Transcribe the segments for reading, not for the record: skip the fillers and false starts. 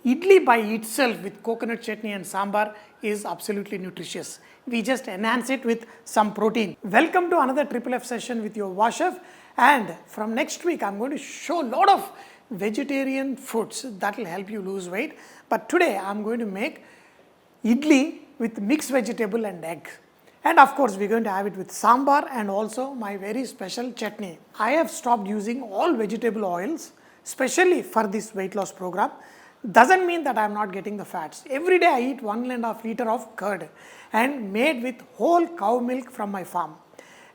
Idli by itself with coconut chutney and sambar is absolutely nutritious. We just enhance it with some protein. Welcome to another Triple F session with your Chef. And from next week, I'm going to show a lot of vegetarian foods that will help you lose weight. But today, I'm going to make idli with mixed vegetable and egg. And of course, we're going to have it with sambar and also my very special chutney. I have stopped using all vegetable oils, especially for this weight loss program. Doesn't mean that I'm not getting the fats. Every day I eat 1.5 liter of curd and made with whole cow milk from my farm.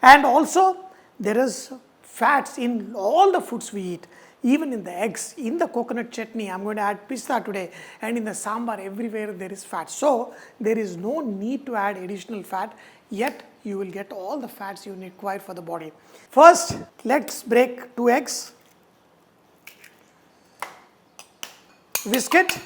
And also there is fats in all the foods we eat, even in the eggs, in the coconut chutney. I'm going to add pista today, and in the sambar everywhere there is fat. So there is no need to add additional fat, yet you will get all the fats you require for the body. First, let's break 2 eggs. Whisk it.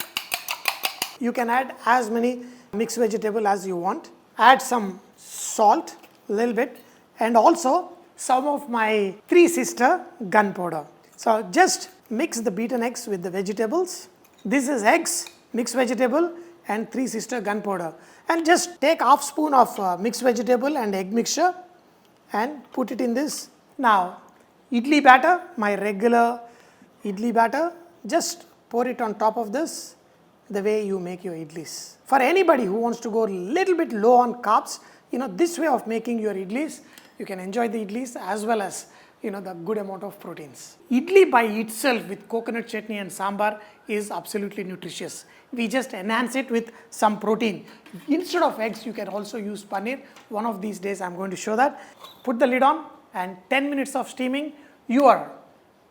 You can add as many mixed vegetable as you want. Add some salt, a little bit, and also some of my 3 sister gunpowder. So just mix the beaten eggs with the vegetables. This is eggs, mixed vegetable, and 3 sister gunpowder. And just take half spoon of mixed vegetable and egg mixture and put it in this. Now, idli batter, my regular idli batter, just pour it on top of this the way you make your idlis. For anybody who wants to go a little bit low on carbs, this way of making your idlis, you can enjoy the idlis as well as the good amount of proteins. Idli by itself with coconut chutney and sambar is absolutely nutritious. We just enhance it with some protein. Instead of eggs, you can also use paneer. One of these days I'm going to show that. Put the lid on and 10 minutes of steaming, your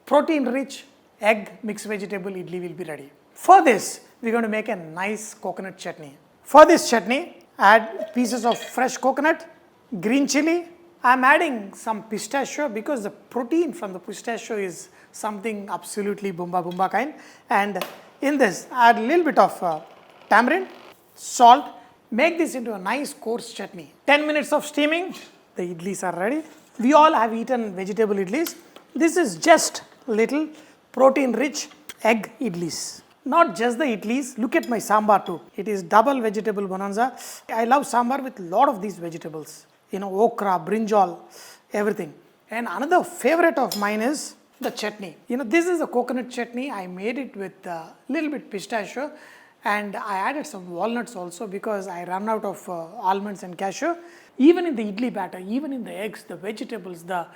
protein rich egg mixed vegetable idli will be ready. For this, we're going to make a nice coconut chutney. For this chutney, add pieces of fresh coconut, green chili. I'm adding some pistachio because the protein from the pistachio is something absolutely boomba kind. And in this, add a little bit of tamarind, salt. Make this into a nice coarse chutney. 10 minutes of steaming, the idlis are ready. We all have eaten vegetable idlis. This is just little protein-rich egg idlis. Not just the idlis, look at my sambar too. It is double vegetable bonanza. I love sambar with a lot of these vegetables. Okra, brinjal, everything. And another favorite of mine is the chutney. This is a coconut chutney. I made it with a little bit pistachio, and I added some walnuts also because I ran out of almonds and cashew. Even in the idli batter, even in the eggs, the vegetables, the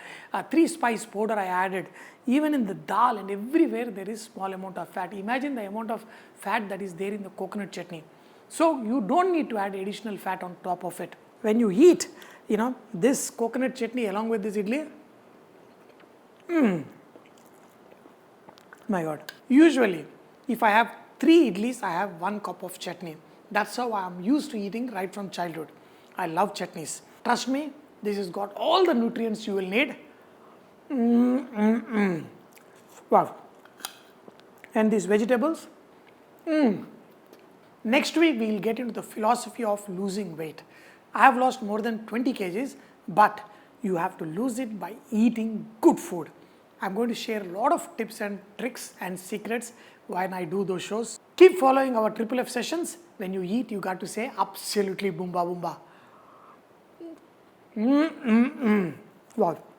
3 spice powder I added, even in the dal and everywhere there is small amount of fat. Imagine the amount of fat that is there in the coconut chutney. So you don't need to add additional fat on top of it. When you eat, this coconut chutney along with this idli, my God. Usually, if I have 3 idlis, I have 1 cup of chutney. That's how I am used to eating right from childhood. I love chutneys. Trust me, this has got all the nutrients you will need. Wow. And these vegetables. Next week, we will get into the philosophy of losing weight. I have lost more than 20 kgs, but you have to lose it by eating good food. I'm going to share a lot of tips and tricks and secrets when I do those shows. Keep following our Triple F sessions. When you eat, you got to say absolutely boomba boomba. Wow.